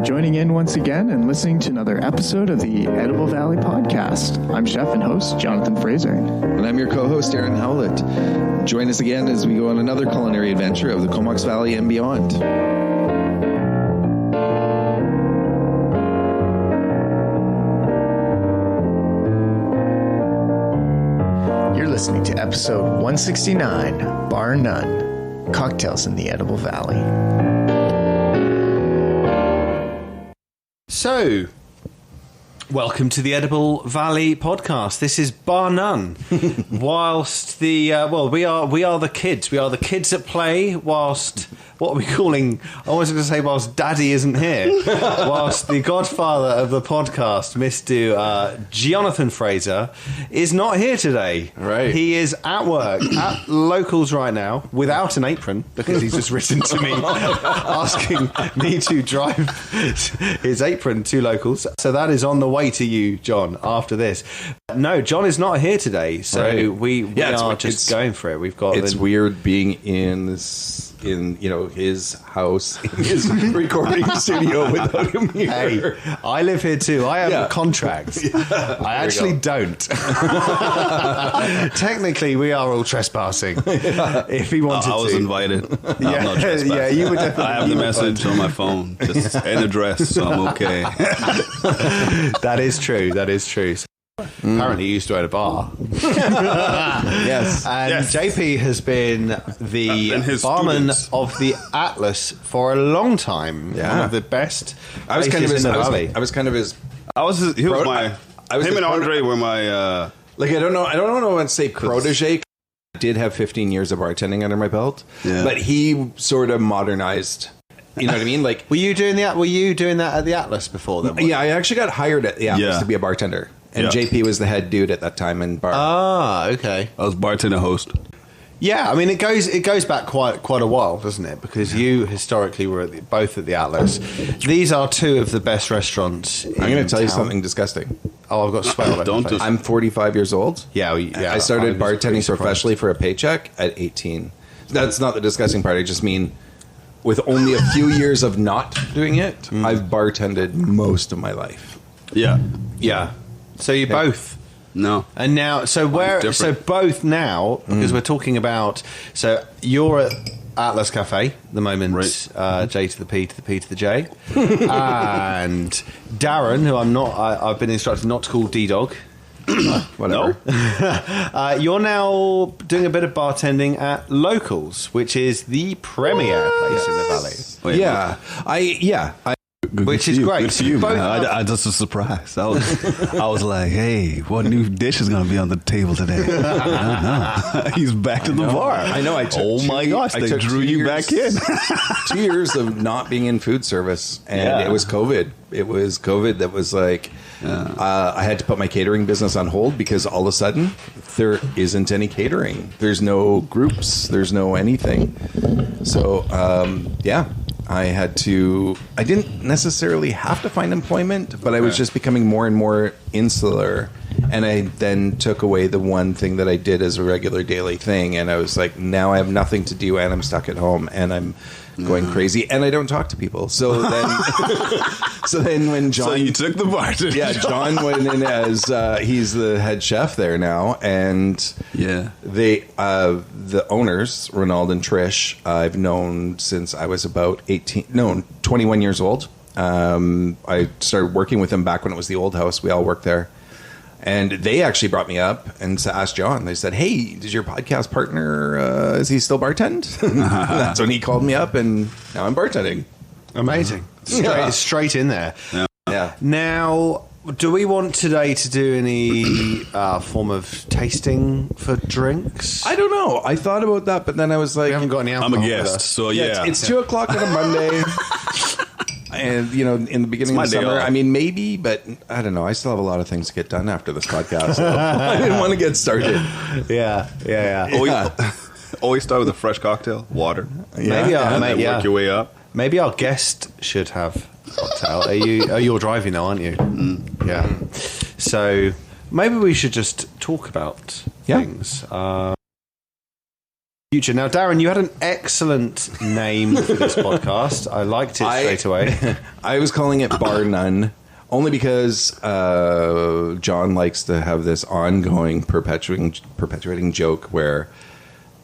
joining in once again and listening to another episode of the Edible Valley Podcast. I'm chef and host Jonathan Frazier. And I'm your co-host, Darren Howlett. Join us again as we go on another culinary adventure of the Comox Valley and beyond. You're listening to episode 169, Bar None, Cocktails in the Edible Valley. So, welcome to the Edible Valley Podcast. This is Bar None. Whilst the we are the kids. We are the kids at play. Whilst what are we calling? I was going to say whilst Daddy isn't here. Whilst the godfather of the podcast, Mr. Jonathan Frazier, is not here today. Right. He is at work at Locals right now without an apron because he's just written to me asking me to drive his apron to Locals. So that is on the way to you, John, after this. No, John is not here today, so right. we are just going for it. We've got. It's weird being in his house, in his recording studio without him here. Hey, I live here too. I have a contract. I actually don't. Technically, we are all trespassing. If he wanted to. I was invited. I'm not trespassing. Yeah, you would definitely. I have the message on my phone, just an address, so I'm okay. That is true. Apparently, you used to own a bar. Yes. And Yes. JP has been the his barman students. of the Atlas for a long time. Yeah. One of the best. I was kind of places his. in the valley. I was kind of his. He was my. I was him his and Andre were my. Like I don't know when to say protege. I did have 15 years of bartending under my belt, but he sort of modernized. You know what I mean? Like, Were you doing that at the Atlas before then? yeah, I actually got hired at the Atlas Yeah. to be a bartender, and Yeah. JP was the head dude at that time in bar. Ah, okay. I was bartender host. Yeah, I mean it goes back quite a while, doesn't it? Because you historically were both at the Atlas. These are two of the best restaurants. I'm going to tell you something disgusting. Oh, I've got sweat all over Don't my face. do- I'm 45 years old. Yeah, I started bartending professionally for a paycheck at 18. That's not the disgusting part. I just mean with only a few years of not doing it, I've bartended most of my life. Yeah. Yeah. So you both. No. And now, so both now, because we're talking about, so you're at Atlas Cafe at the moment, Right. J to the P to the P to the J, and Darren, who I've been instructed not to call D-Dog, Whatever. you're now doing a bit of bartending at Locals, which is the premier place in the valley. Wait, Yeah. I Which is great. Good for you, Both man. are- I just was surprised. I was like, hey, what new dish is going to be on the table today? He's back to the bar. I know. I took Oh my gosh, they took drew 2 you years- back in. 2 years of not being in food service, and it was COVID. It was COVID that was like, I had to put my catering business on hold because all of a sudden there isn't any catering. There's no groups. There's no anything. So I didn't necessarily have to find employment, but I was just becoming more and more insular. And I then took away the one thing that I did as a regular daily thing. And I was like, now I have nothing to do and I'm stuck at home and I'm going crazy and I don't talk to people. So then, when John... So you took the bar. John went in as, he's the head chef there now. And they, the owners, Ronald and Trish, I've known since I was about 21 years old. I started working with them back when it was the old house. We all worked there. And they actually brought me up and asked John. They said, hey, does your podcast partner, is he still bartend? That's when he called me up, and now I'm bartending. Amazing. Straight in there. Yeah. Now, do we want today to do any form of tasting for drinks? I don't know. I thought about that, but then I was like... We haven't got any I'm alcohol a with guest, us. so It's 2 o'clock on a Monday. And, in the beginning of my the day summer, off. I mean, maybe, but I don't know. I still have a lot of things to get done after this podcast. So I didn't want to get started. Yeah. Always start with a fresh cocktail, water. Maybe And then work your way up. Maybe our guest should have a cocktail. You're driving now, aren't you? Yeah. So maybe we should just talk about things. future. Now, Darren, you had an excellent name for this podcast. I liked it straight away. I was calling it Bar None, only because John likes to have this ongoing perpetuating joke where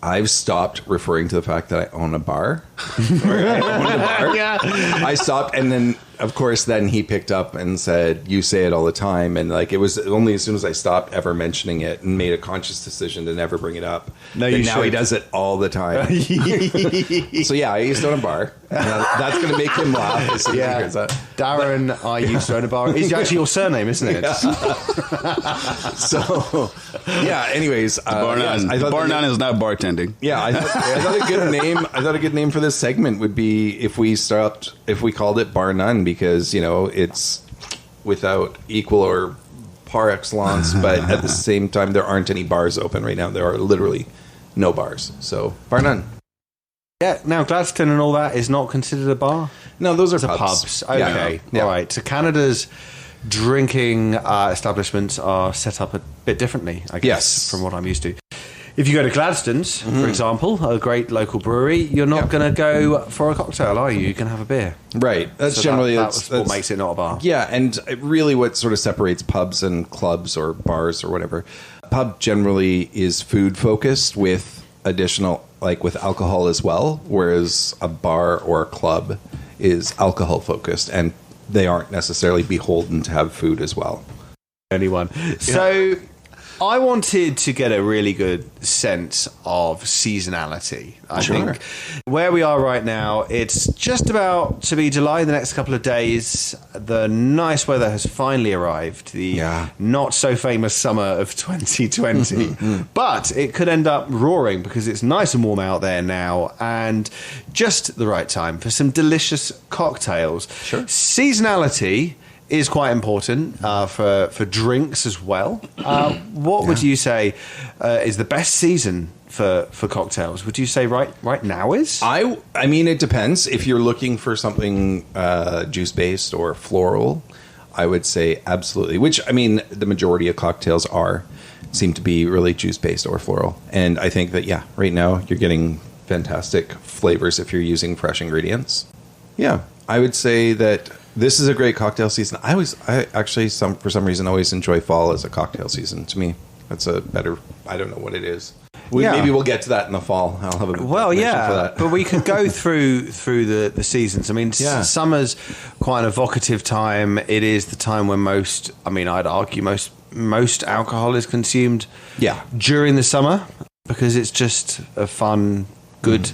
I've stopped referring to the fact that I own a bar. Yeah. I stopped, and then, of course, then he picked up and said, "You say it all the time." And like, it was only as soon as I stopped ever mentioning it and made a conscious decision to never bring it up. No, now he does it all the time. So yeah, I used to own a bar. That's going to make him laugh as soon as he hears that. Darren, I used to own a bar. It's actually your surname, isn't it? Yeah. So, yeah. Anyways, Bar None. I thought Bar None is not bartending. Yeah, I thought a good name. I thought a good name for this segment would be if we called it Bar None, because it's without equal or par excellence, but at the same time there aren't any bars open right now. There are literally no bars, so Bar None. Yeah. Now, Gladstone and all that is not considered a bar. No, those are pubs. Yeah. Okay, Yeah. all right. So Canada's drinking establishments are set up a bit differently, I guess, from what I'm used to. If you go to Gladstone's, for example, a great local brewery, you're not going to go for a cocktail, are you? You're going to have a beer. Right. That's So generally that's what makes it not a bar. Yeah, and really what sort of separates pubs and clubs or bars or whatever. Pub generally is food focused with additional, like with alcohol as well, whereas a bar or a club is alcohol focused, and they aren't necessarily beholden to have food as well. Anyone. So I wanted to get a really good sense of seasonality. I think where we are right now, it's just about to be July the next couple of days. The nice weather has finally arrived. The not so famous summer of 2020. But it could end up roaring because it's nice and warm out there now, and just the right time for some delicious cocktails. Sure. Seasonality is quite important for drinks as well. What would you say is the best season for cocktails? Would you say right now is? I mean, it depends. If you're looking for something juice-based or floral, I would say absolutely. Which, I mean, the majority of cocktails seem to be really juice-based or floral. And I think that, right now you're getting fantastic flavors if you're using fresh ingredients. Yeah, I would say that this is a great cocktail season. I actually, for some reason, always enjoy fall as a cocktail season. To me, that's a better. I don't know what it is. Maybe we'll get to that in the fall. I'll have a for that. But we could go through the seasons. I mean, summer's quite an evocative time. It is the time when I'd argue most alcohol is consumed. During the summer, because it's just a fun, good.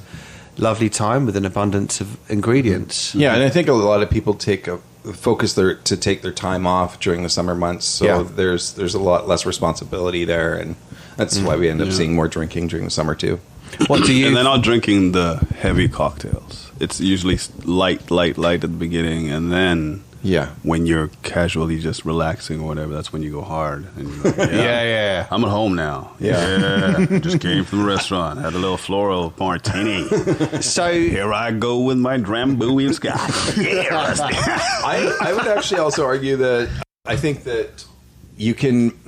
Lovely time with an abundance of ingredients. Yeah, and I think a lot of people take their time off during the summer months, so there's a lot less responsibility there, and that's why we end up seeing more drinking during the summer too. What do you? And they're not drinking the heavy cocktails. It's usually light at the beginning, and then when you're casually just relaxing or whatever, that's when you go hard. And you're like, I'm at home now. Just came from the restaurant, had a little floral martini. So here I go with my Drambuie and scotch. I would actually also argue that I think that you can.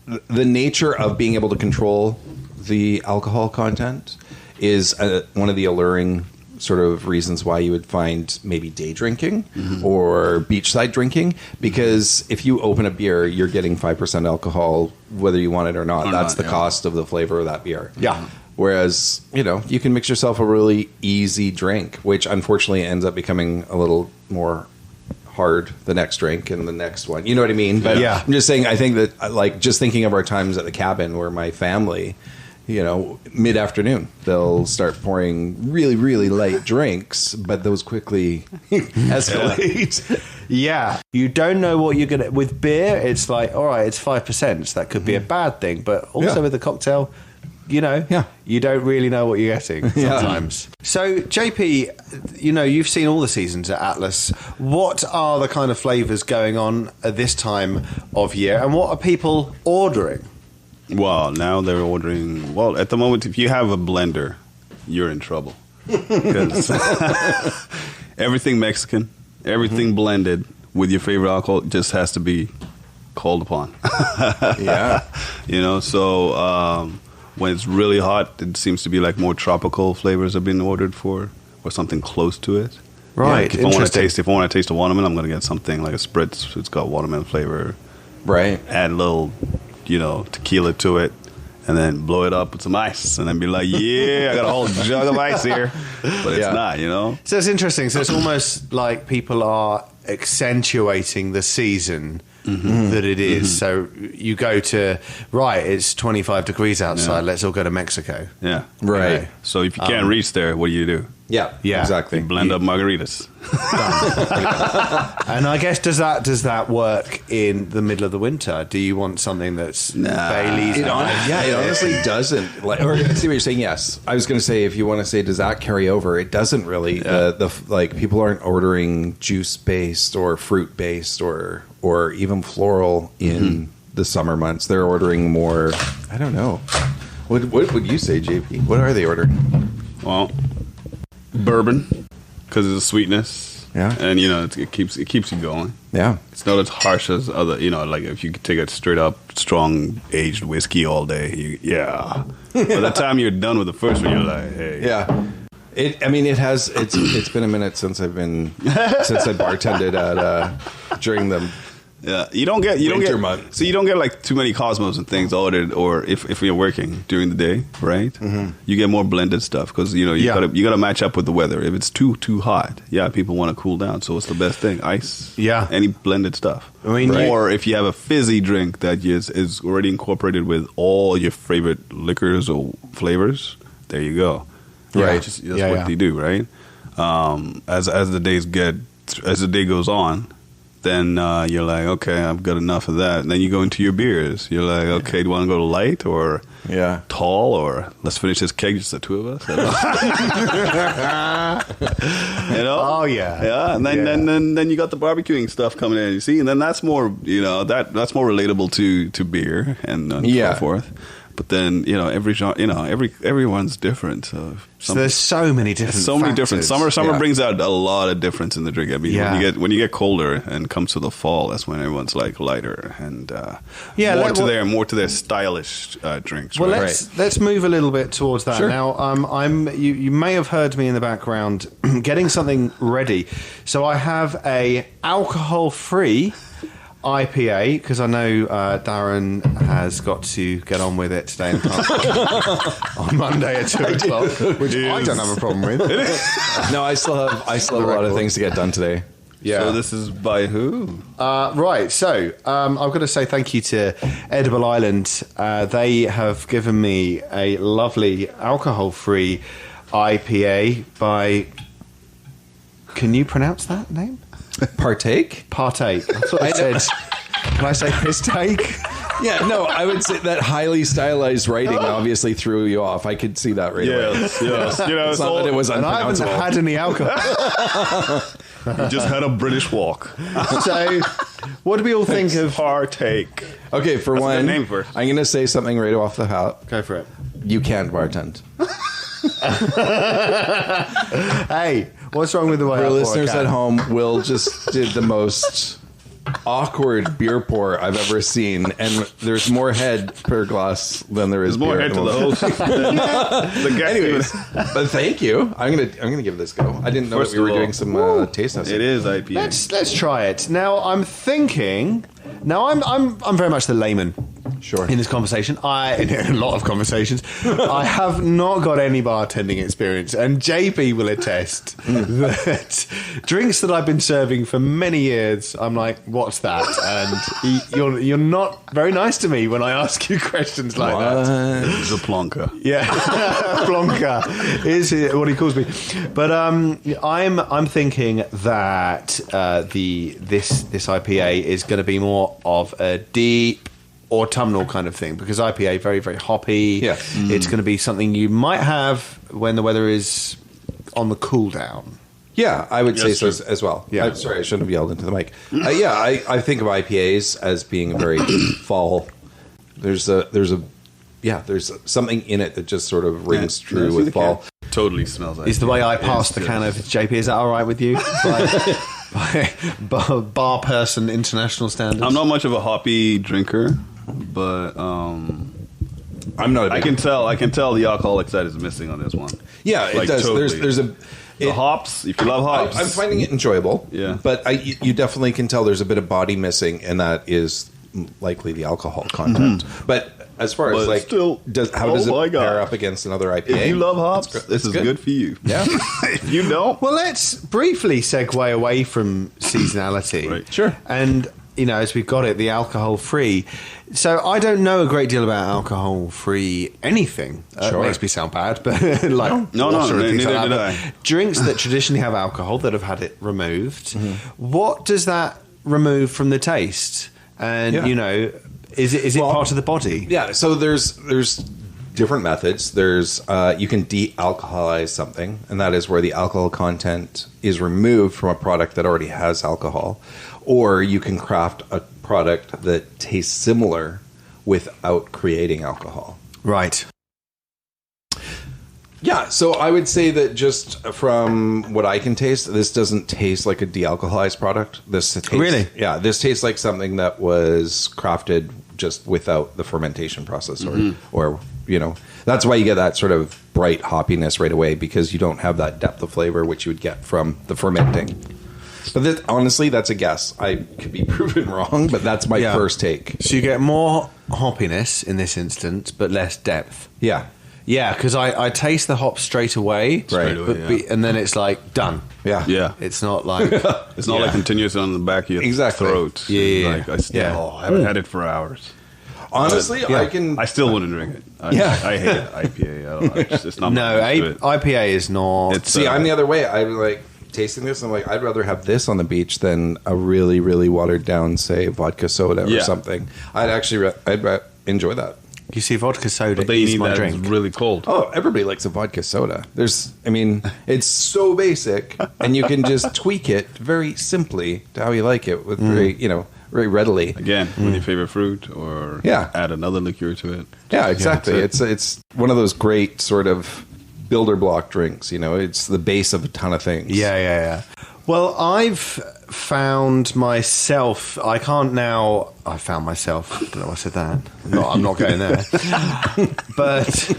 The nature of being able to control the alcohol content is one of the alluring sort of reasons why you would find maybe day drinking or beachside drinking, because if you open a beer, you're getting 5% alcohol whether you want it or not. That's the cost of the flavor of that beer. Whereas, you can mix yourself a really easy drink, which unfortunately ends up becoming a little more hard the next drink and the next one. You know what I mean? But I'm just saying, I think that, like, just thinking of our times at the cabin where my family, mid-afternoon, they'll start pouring really, really light drinks, but those quickly escalate. You don't know what you're going to... With beer, it's like, all right, it's 5%, so that could be a bad thing, but also with a cocktail... you don't really know what you're getting sometimes. So, JP, you've seen all the seasons at Atlas. What are the kind of flavours going on at this time of year, and what are people ordering? Well, now they're ordering... Well, at the moment, if you have a blender, you're in trouble. Because everything Mexican, everything blended with your favorite alcohol just has to be called upon. when it's really hot, it seems to be like more tropical flavors have been ordered for, or something close to it. Right. If I want to taste a watermelon, I'm going to get something like a spritz. It's got watermelon flavor. Right. Add a little, tequila to it, and then blow it up with some ice, and then be like, yeah, I got a whole jug of ice here. But it's not, So it's interesting. So it's almost like people are accentuating the season that it is. So you go to, it's 25 degrees outside, let's all go to Mexico. Yeah. Right. So if you can't reach there, what do? Yeah, exactly. You blend up margaritas. And I guess does that work in the middle of the winter? Do you want something that's Bailey's? It honestly doesn't. Or I see what you're saying. Yes, I was going to say if you want to say does that carry over? It doesn't really. Like people aren't ordering juice based or fruit based or even floral in the summer months. They're ordering more. I don't know. What would you say, JP? What are they ordering? Well, bourbon, because of the sweetness. Yeah. And, it keeps you going. Yeah. It's not as harsh as other, like if you could take a straight up, strong, aged whiskey all day, By the time you're done with the first one, you're like, hey. Yeah. It's been a minute since I bartended at during the you don't get winter month. So you don't get like too many Cosmos and things ordered, or if you're working during the day, right? Mm-hmm. You get more blended stuff because you gotta match up with the weather. If it's too hot, people want to cool down. So what's the best thing? Ice, any blended stuff. I mean, or if you have a fizzy drink that is already incorporated with all your favorite liquors or flavors, there you go. Right, that's what they do, right? As the day goes on. Then you're like, okay, I've got enough of that. And then you go into your beers. You're like, okay, do you want to go to light or tall or let's finish this keg, just the two of us? Oh yeah, yeah. And then you got the barbecuing stuff coming in. You see, and then that's more, that's more relatable to beer and so forth. But then everyone's different. So there's so many different. Summer brings out a lot of difference in the drink. I mean, when you get colder and comes to the fall, that's when everyone's like lighter and more to their stylish drinks. Well, let's move a little bit towards that now. You may have heard me in the background getting something ready. So I have a alcohol-free IPA, because I know Darren has got to get on with it today on Monday at 2 o'clock, which I don't have a problem with. No, I still have a lot of things to get done today. Yeah. So this is by who? Right. So I've got to say thank you to Edible Island. They have given me a lovely alcohol-free IPA by... Can you pronounce that name? Partake. I thought I said... Can I say piss take? Yeah, no, I would say that highly stylized writing obviously threw you off. I could see that right away. Yes. It's not that it was unpronounceable. And I haven't had any alcohol. You just had a British walk. So, what do we all think of Partake? Okay, for one, name first. I'm going to say something right off the hop. Go for it. You can't bartend. Hey, what's wrong with the way our listeners at home will just did the most awkward beer pour I've ever seen, and there's more head per glass than there is more beer head to the host. Anyways, but thank you. I'm gonna give this a go. I didn't know that we were doing some taste testing. It is IPA. Let's try it. Now I'm thinking. Now I'm very much the layman. Sure. In this conversation, in a lot of conversations, I have not got any bartending experience, and JP will attest that drinks that I've been serving for many years, I'm like, what's that? And you're not very nice to me when I ask you questions like that. It's a plonker. Yeah, plonker is what he calls me. But I'm thinking that this IPA is going to be more of a deep autumnal kind of thing, because IPA very, very hoppy. Yeah. It's going to be something you might have when the weather is on the cool down. Yeah, I would say so as well. Yeah. I'm sorry, I shouldn't have yelled into the mic. I think of IPAs as being a very fall. There's something in it that just sort of rings true with fall. Totally smells like Is the way I pass the can of JP, is that all right with you? By bar person international standards? I'm not much of a hoppy drinker, but I'm not. I can tell the alcoholic side is missing on this one. Yeah, it does. Totally. There's the hops. If you love hops, I'm finding it enjoyable. Yeah, but you definitely can tell there's a bit of body missing, and that is likely the alcohol content. But as far as like, how does it pair up against another IPA? If you love hops, this is good for you. Yeah. If you don't, well, let's briefly segue away from seasonality. Right. Sure. And as we've got it, the alcohol-free. So I don't know a great deal about alcohol-free anything. Sure. Makes me sound bad, but no, neither did I. Drinks that traditionally have alcohol that have had it removed. What does that remove from the taste? And is it part of the body? Yeah. So there's different methods. There's you can de-alcoholize something, and that is where the alcohol content is removed from a product that already has alcohol, or you can craft a product that tastes similar without creating alcohol. Right. Yeah, so I would say that just from what I can taste, this doesn't taste like a de-alcoholized product. This tastes, really? Yeah, this tastes like something that was crafted just without the fermentation process, or that's why you get that sort of bright hoppiness right away, because you don't have that depth of flavor which you would get from the fermenting. But honestly, that's a guess. I could be proven wrong, but that's my first take. So you get more hoppiness in this instance, but less depth. Yeah. Yeah, because I taste the hop straight away, Right. and then it's like done. Yeah. It's not like it's not like continuous on the back of your throat. Yeah. Like I haven't had it for hours. Honestly, I still wouldn't drink it. I hate IPA. It's not IPA is not. See, I'm the other way. I'm like tasting this. I'm like, I'd rather have this on the beach than a really, really watered down, say, vodka soda or something. I'd enjoy that. You see, vodka soda but is my drink. It's really cold. Oh, everybody likes a vodka soda. It's so basic, and you can just tweak it very simply to how you like it with very readily. Again, with your favorite fruit, or add another liqueur to it. Yeah, exactly. Yeah, it's one of those great sort of builder block drinks. It's the base of a ton of things. Yeah. Well, I've found myself. I found myself. I don't know why I said that. I'm not going there. But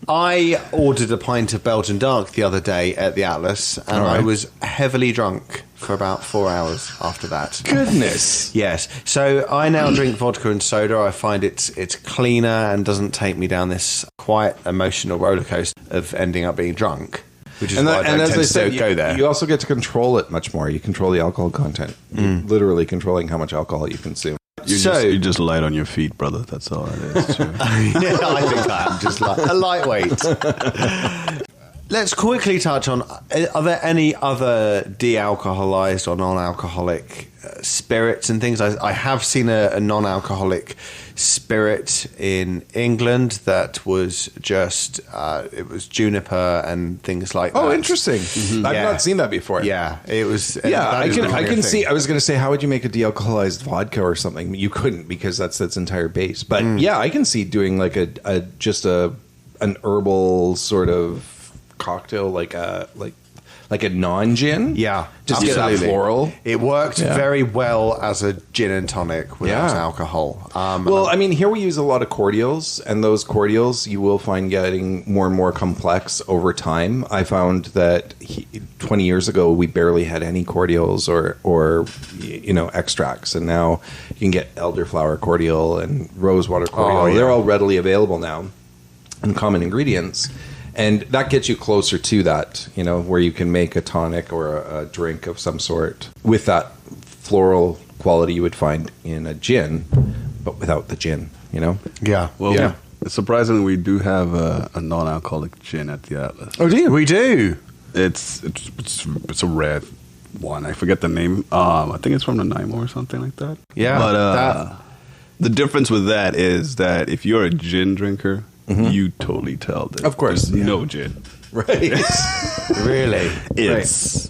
I ordered a pint of Belgian Dark the other day at the Atlas, and I was heavily drunk for about 4 hours after that. Goodness. Yes. So I now drink vodka and soda. I find it's cleaner and doesn't take me down this quite emotional roller coaster of ending up being drunk. Which is why I don't tend to go there. You also get to control it much more. You control the alcohol content. You're literally controlling how much alcohol you consume. You're just light on your feet, brother. That's all it is. I think I'm just like a lightweight. Let's quickly touch on, are there any other de-alcoholized or non-alcoholic spirits and things? I have seen a non-alcoholic spirit in England that was just, it was juniper and things like that. Oh, interesting. Mm-hmm. I've not seen that before. Yeah, it was. Yeah, I can see. I was going to say, how would you make a de-alcoholized vodka or something? You couldn't, because that's its entire base. But yeah, I can see doing like an herbal sort of cocktail, like a non-gin. Yeah, just absolutely. Get that floral. It worked very well as a gin and tonic without alcohol. Here we use a lot of cordials, and those cordials you will find getting more and more complex over time. I found that 20 years ago we barely had any cordials or extracts, and now you can get elderflower cordial and rosewater cordial. They're all readily available now and common ingredients. And that gets you closer to that, where you can make a tonic or a drink of some sort with that floral quality you would find in a gin, but without the gin, Yeah. Well, surprisingly, we do have a non-alcoholic gin at the Atlas. Oh, do you? We do. It's a rare one. I forget the name. I think it's from the Nanaimo or something like that. Yeah. But the difference with that is that if you're a gin drinker, you totally tell that. Of course, there's no gin. Right? Really? It's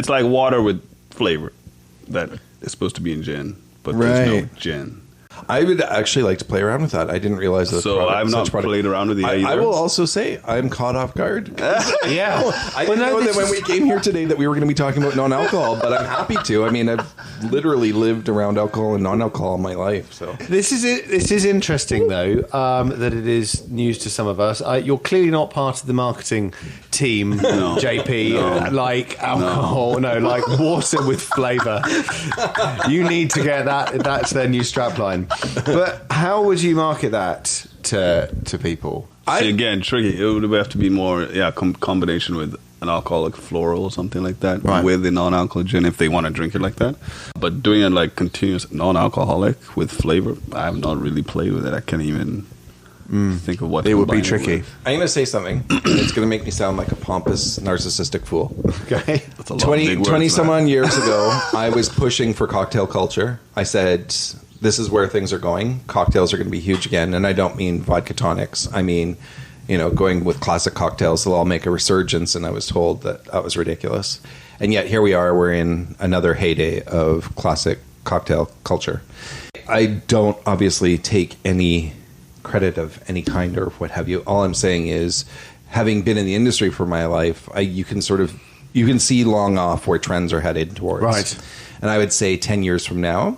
like water with flavor that is supposed to be in gin, but there's no gin. I would actually like to play around with that. I didn't realize that. So I've not played around with it either. I will also say I'm caught off guard. Yeah. I didn't know that when we came here today that we were going to be talking about non-alcohol, but I'm happy to. I mean, I've literally lived around alcohol and non-alcohol all my life. So this is interesting though, that it is news to some of us. You're clearly not part of the marketing team, JP. Like alcohol, like water with flavour. You need to get that. That's their new strapline. But how would you market that to people? Again, tricky. It would have to be more, combination with an alcoholic floral or something like that, with the non-alcoholic gin if they want to drink it like that. But doing it like continuous non-alcoholic with flavor, I have not really played with it. I can't even think of what it would be tricky. I'm going to say something. It's going to make me sound like a pompous, narcissistic fool. Okay. 20 some odd years ago, I was pushing for cocktail culture. I said, this is where things are going. Cocktails are going to be huge again. And I don't mean vodka tonics. I mean, going with classic cocktails, they'll all make a resurgence. And I was told that was ridiculous. And yet here we are. We're in another heyday of classic cocktail culture. I don't obviously take any credit of any kind or what have you. All I'm saying is, having been in the industry for my life, you can see long off where trends are headed towards. Right. And I would say 10 years from now,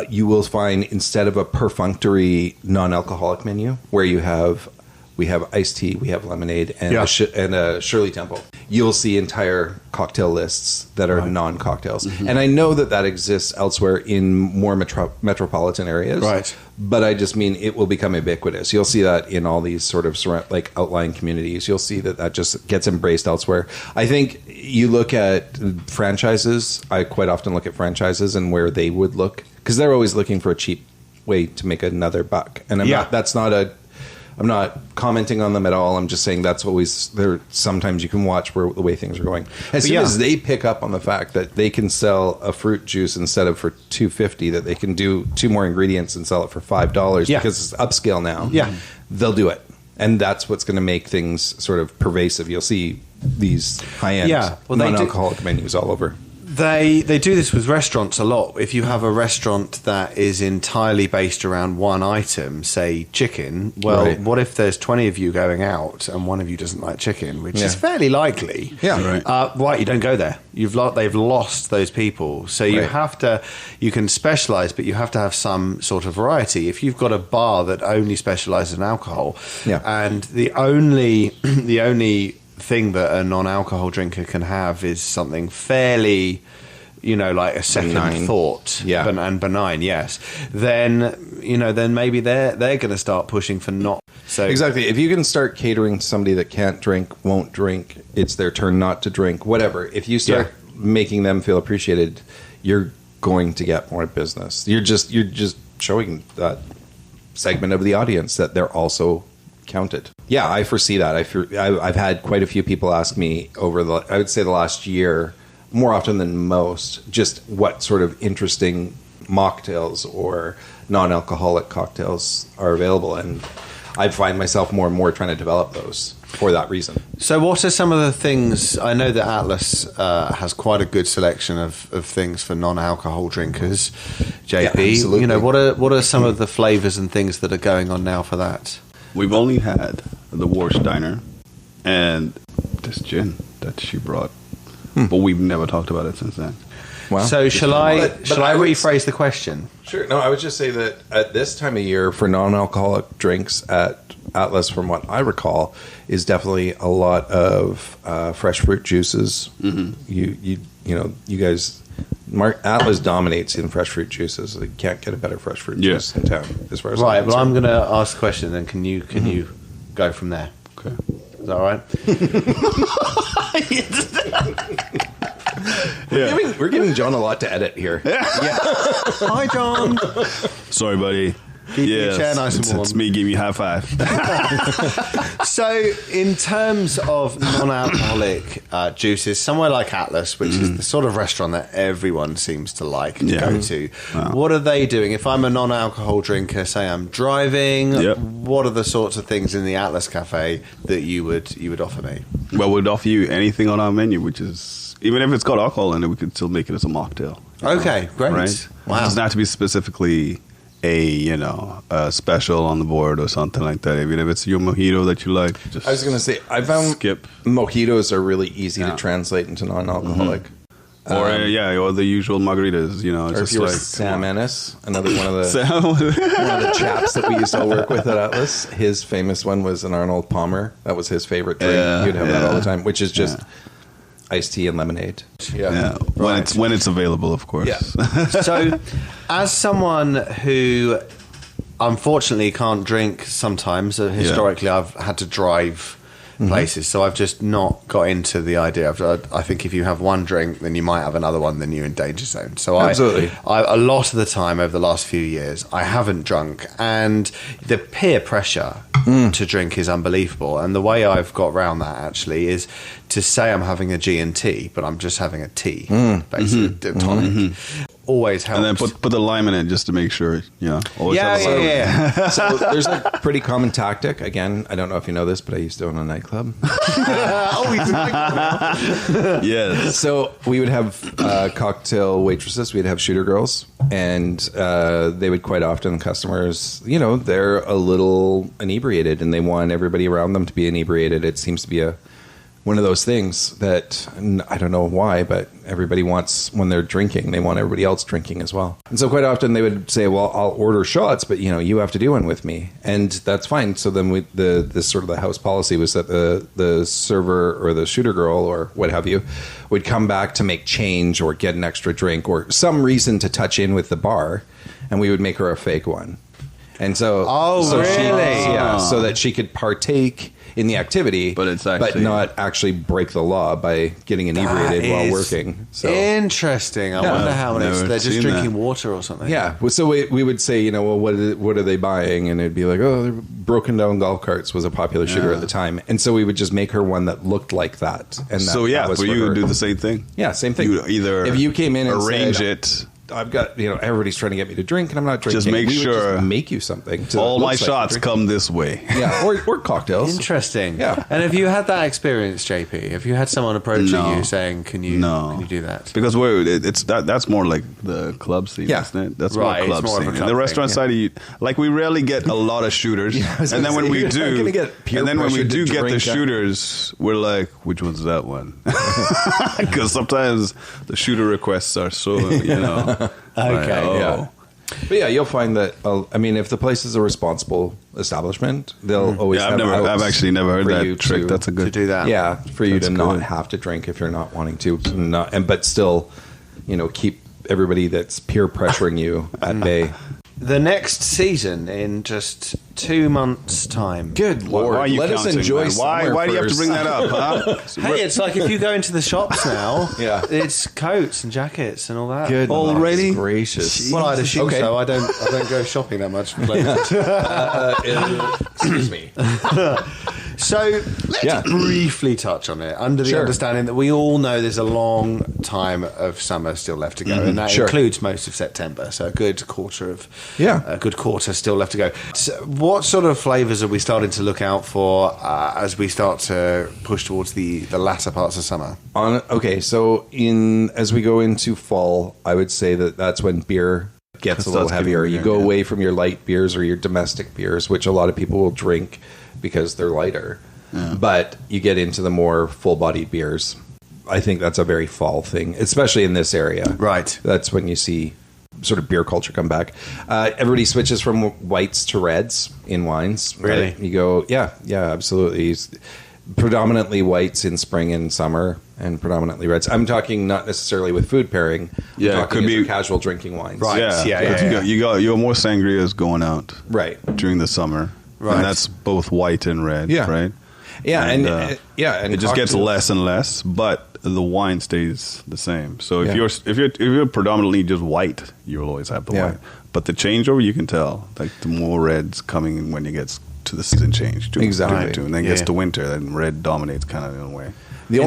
you will find, instead of a perfunctory non-alcoholic menu where we have iced tea, we have lemonade, and a Shirley Temple, you'll see entire cocktail lists that are non-cocktails. Mm-hmm. And I know that exists elsewhere in more metropolitan areas. Right. But I just mean it will become ubiquitous. You'll see that in all these sort of like outlying communities. You'll see that just gets embraced elsewhere. I think you look at franchises. I quite often look at franchises and where they would look, because they're always looking for a cheap way to make another buck. And I'm not commenting on them at all. I'm just saying that's always there. Sometimes you can watch the way things are going. As soon as they pick up on the fact that they can sell a fruit juice instead of for $2.50, that they can do 2 more ingredients and sell it for $5 because it's upscale now. Yeah, they'll do it, and that's what's going to make things sort of pervasive. You'll see these high-end non-alcoholic menus all over. They do this with restaurants a lot. If you have a restaurant that is entirely based around one item, say chicken, what if there's 20 of you going out and one of you doesn't like chicken, which is fairly likely. Yeah, right. You don't go there. They've lost those people. So you can specialize, but you have to have some sort of variety. If you've got a bar that only specializes in alcohol, and the only thing that a non-alcohol drinker can have is something fairly, like a second thought, and benign, then maybe they're going to start pushing for not. So exactly, if you can start catering to somebody that can't drink, won't drink, it's their turn not to drink, whatever. If you start making them feel appreciated, you're going to get more business. You're just showing that segment of the audience that they're also counted. Yeah, I foresee that. I've had quite a few people ask me over I would say the last year, more often than most, just what sort of interesting mocktails or non-alcoholic cocktails are available, and I find myself more and more trying to develop those for that reason. So what are some of the things? I know that Atlas has quite a good selection of things for non-alcohol drinkers. JP, absolutely. What are some of the flavors and things that are going on now for that? We've only had the Warsh Diner and this gin that she brought, but we've never talked about it since then. Wow. So shall I rephrase the question? Sure. No, I would just say that at this time of year for non-alcoholic drinks at Atlas, from what I recall, is definitely a lot of fresh fruit juices. Mm-hmm. You guys. Atlas dominates in fresh fruit juices. You can't get a better fresh fruit juice in town, as far as right. Well, I'm going to ask a question, and can you go from there? Okay, is that all right? We're giving John a lot to edit here. Yeah. Hi, John. Sorry, buddy. Keep your chair nice and warm. It's me. Give me a high five. So, in terms of non-alcoholic juices, somewhere like Atlas, which is the sort of restaurant that everyone seems to like to go to, what are they doing? If I'm a non-alcohol drinker, say I'm driving, what are the sorts of things in the Atlas Cafe that you would offer me? Well, we'd offer you anything on our menu, which is, even if it's got alcohol in it, we could still make it as a mocktail. Okay, great. Right? Wow. It doesn't have to be specifically a special on the board or something like that. Even if it's your mojito that you like, just I was going to say, I found skip. mojitos are really easy to translate into non-alcoholic. Or the usual margaritas, Or just if you were like Sam Ennis, another one of the chaps that we used to all work with at Atlas. His famous one was an Arnold Palmer. That was his favorite drink. You'd have that all the time, which is just iced tea and lemonade. Yeah, when it's available, of course. Yeah. So, as someone who unfortunately can't drink sometimes, historically I've had to drive places, so I've just not got into the idea of, I think if you have one drink, then you might have another one, then you're in danger zone. So Absolutely. I a lot of the time over the last few years, I haven't drunk, and the peer pressure to drink is unbelievable. And the way I've got around that actually is to say I'm having a G&T, but I'm just having a tea, basically, tonic. Always helps. And then put the lime in it just to make sure, always have a lime. So there's a pretty common tactic. Again, I don't know if you know this, but I used to own a nightclub. He's a nightclub. Yes. So we would have cocktail waitresses. We'd have shooter girls, and they would quite often, customers, they're a little inebriated, and they want everybody around them to be inebriated. It seems to be one of those things that I don't know why, but everybody wants, when they're drinking, they want everybody else drinking as well. And so quite often they would say, well, I'll order shots, but you have to do one with me. And that's fine. So then the sort of the house policy was that the server or the shooter girl or what have you would come back to make change or get an extra drink or some reason to touch in with the bar, and we would make her a fake one. And so, really? So that she could partake in the activity, but not actually break the law by getting inebriated while working. So interesting. I wonder how many they're just drinking water or something. Yeah. So we would say, well, what are they buying? And it'd be like, they're broken down golf carts was a popular shooter at the time, and so we would just make her one that looked like that. And that was for you her. would do the same thing. Yeah, same thing. You either if you came in and arrange said, it. I've got, everybody's trying to get me to drink, and I'm not drinking. Just make we sure would just make you something. All my shots come this way. Yeah, or cocktails. Interesting. Yeah. And have you had that experience, JP? Have you had someone approaching you saying, "Can you do that?" Because that's more like the club scene, isn't it? That's right, more club scene. The restaurant side, we rarely get a lot of shooters, and then when we do, get the shooters, we're like, which one's that one? Because sometimes the shooter requests are so Okay. Yeah. But you'll find that. If the place is a responsible establishment, they'll always. I've actually never heard that trick. That's a good to do that. Yeah, for you to not have to drink if you're not wanting to, but still, keep everybody that's peer pressuring you at bay. The next season in just 2 months' time. Good Lord. Why are you Let us enjoy man? Why do you have to bring that up, huh? Hey, it's like if you go into the shops now, Yeah. it's coats and jackets and all that. Good already. Gracious. Well, I'd assume Okay. so. I don't go shopping that much. Excuse me. So let's briefly touch on it under the understanding that we all know there's a long time of summer still left to go, and that includes most of September. So a good quarter still left to go. So what sort of flavours are we starting to look out for as we start to push towards the latter parts of summer? So as we go into fall, I would say that's when beer gets a little heavier. You go away from your light beers or your domestic beers, which a lot of people will drink because they're lighter. Yeah. But you get into the more full-bodied beers. I think that's a very fall thing, especially in this area. Right. That's when you see sort of beer culture come back. Everybody switches from whites to reds in wines. Really? Right? You go, yeah, absolutely. Predominantly whites in spring and summer, and predominantly reds. I'm talking not necessarily with food pairing. Yeah, I'm it could be casual drinking wines. Right. Yeah. You got more sangrias going out during the summer. Right. And that's both white and red, right? Yeah, and it just gets less and less, but the wine stays the same. So if you're predominantly just white, you'll always have the white. But the changeover, you can tell, like the more red's coming in when it gets to the season change. Exactly. And then gets to winter, then red dominates kind of in a way. The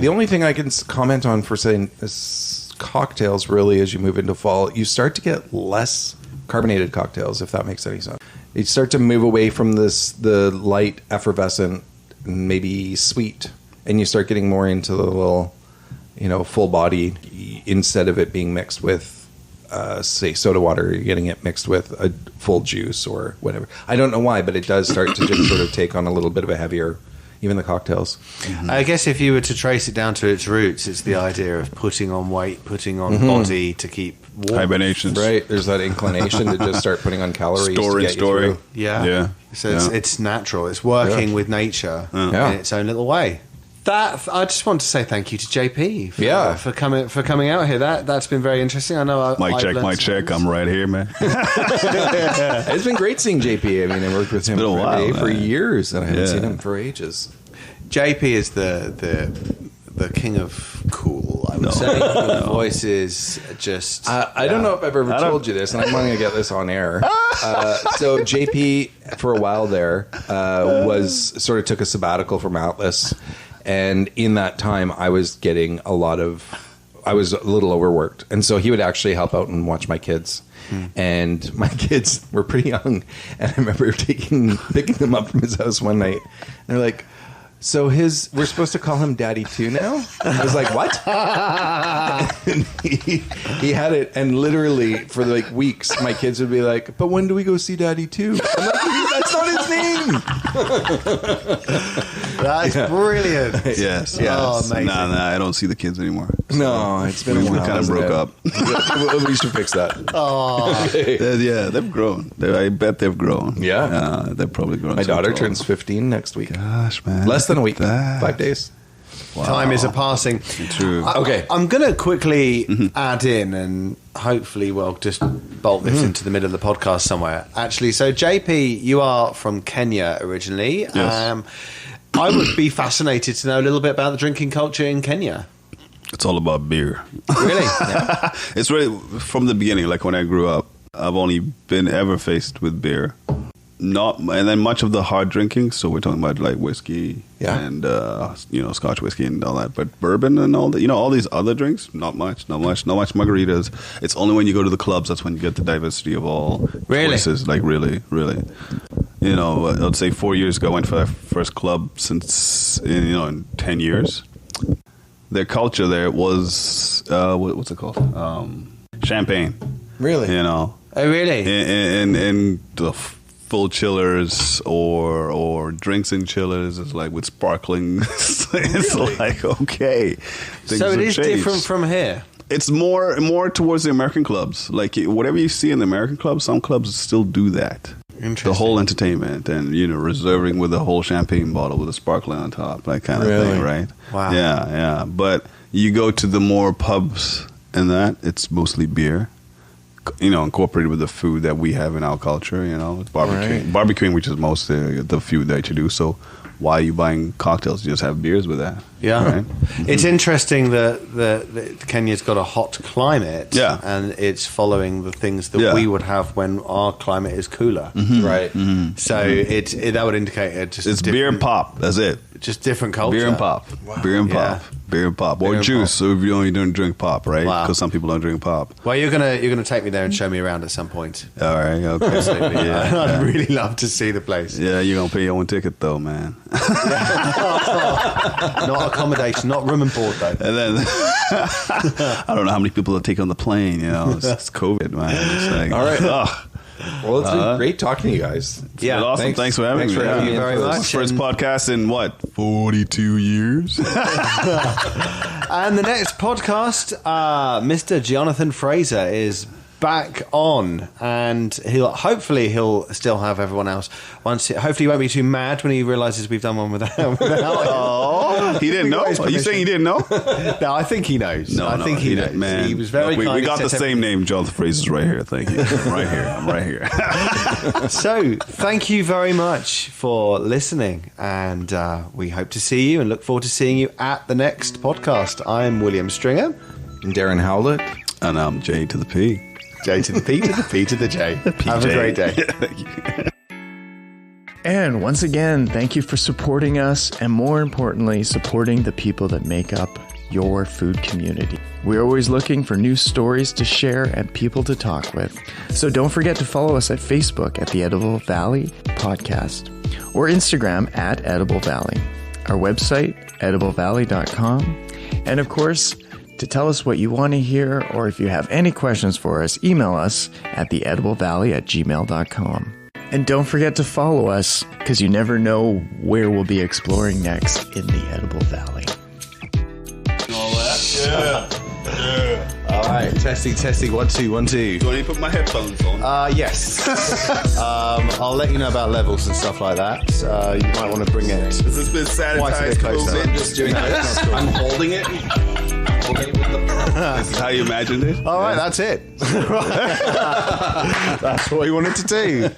only thing I can comment on for saying this cocktails really as you move into fall, you start to get less carbonated cocktails, if that makes any sense. You start to move away from the light, effervescent, maybe sweet, and you start getting more into the little, full body, instead of it being mixed with say soda water, you're getting it mixed with a full juice or whatever. I don't know why, but it does start to just sort of take on a little bit of a heavier, even the cocktails. Mm-hmm. I guess if you were to trace it down to its roots, it's the idea of putting on weight, putting on body to keep warm. Hibernations. Right. There's that inclination to just start putting on calories. Storing. Yeah. So it's natural. It's working with nature in its own little way. That I just want to say thank you to JP for coming out here. That's been very interesting. I know. Mic check. I'm right here, man. It's been great seeing JP. I mean, I worked with him for years, and I haven't seen him for ages. JP is the king of cool, I would say. The voice is just... I don't know if I've ever told you this, and I'm going to get this on air. So JP, for a while there, took a sabbatical from Atlas. And in that time, I was I was a little overworked. And so he would actually help out and watch my kids. And my kids were pretty young. And I remember picking them up from his house one night. And they're like... So we're supposed to call him Daddy 2 now? I was like, what? And he had it, and literally for like weeks, my kids would be like, but when do we go see Daddy 2? I'm like, that's not his name. That's brilliant. Yes. Oh, amazing. Nah, I don't see the kids anymore. So no, it's been a while. We kind of broke up. We should fix that. Oh. Yeah, they've grown. I bet they've grown. Yeah. They've probably grown. My daughter turns 15 next week. Gosh, man. Less than a week. 5 days. Wow. Time is a passing. True. Okay. I'm going to quickly add in, and hopefully we'll just bolt this into the middle of the podcast somewhere. Actually, so JP, you are from Kenya originally. Yes. I would be fascinated to know a little bit about the drinking culture in Kenya. It's all about beer. Really? Yeah. It's really, from the beginning, like when I grew up, I've only been ever faced with beer. And then much of the hard drinking, so we're talking about like whiskey and Scotch whiskey and all that, but bourbon and all that, all these other drinks, not much margaritas. It's only when you go to the clubs that's when you get the diversity of all choices. Like really I'd say 4 years ago I went for that first club since in 10 years. Their culture there was what's it called, champagne. Really? Oh really? And the full chillers or drinks in chillers is like with sparkling. It's like, okay. So it is different from here. It's more towards the American clubs. Like whatever you see in the American clubs, some clubs still do that. Interesting. The whole entertainment and reserving with a whole champagne bottle with a sparkling on top, that kind of thing, right? Wow. Yeah. But you go to the more pubs and that, it's mostly beer. Incorporated with the food that we have in our culture, barbecuing, which is most the food that you do. So why are you buying cocktails? You just have beers with that. Yeah. Right? It's interesting that Kenya's got a hot climate, and it's following the things that we would have when our climate is cooler. Right. So that would indicate it's beer and pop. That's it. Just different culture. Beer and pop. Wow. Beer and pop. Beer and pop. Or juice, so if you don't drink pop, right? Because some people don't drink pop. Well, you're gonna take me there and show me around at some point. All right, okay. I'd really love to see the place. Yeah, you're going to pay your own ticket, though, man. Not accommodation, not room and board, though. And then, I don't know how many people will take on the plane, It's COVID, man. It's like, all right. Well, it's been great talking to you guys. It's been awesome. Thanks for having me. Thank you very much. First podcast in 42 years? And the next podcast, Mr. Jonathan Frazier is back on, and he'll still have everyone else. Hopefully he won't be too mad when he realises we've done one without him. Oh, he didn't know? Are you saying he didn't know? No, I think he knows. I think he knows. Man. He was very kind. We got the same name. Jonathan Fraser's right here. Thank you. I'm right here. So, thank you very much for listening, and we hope to see you and look forward to seeing you at the next podcast. I'm William Stringer. And Darren Howlett. And I'm J to the P. J to the P to the P to the J. Have a great day. Thank you. And once again, thank you for supporting us, and more importantly, supporting the people that make up your food community. We're always looking for new stories to share and people to talk with. So don't forget to follow us at Facebook at the Edible Valley Podcast or Instagram at Edible Valley. Our website, ediblevalley.com. And of course, To tell us what you want to hear, or if you have any questions for us, email us at theediblevalley@gmail.com. And don't forget to follow us, because you never know where we'll be exploring next in the Edible Valley. All that? Yeah. All right, testing. 1, 2, 1, 2. Do I need to put my headphones on? Yes. I'll let you know about levels and stuff like that. You might want to bring it. Has this been sanitized? I'm just doing this. I'm holding it. This is how you imagined it? All right, that's it. That's what we wanted to do.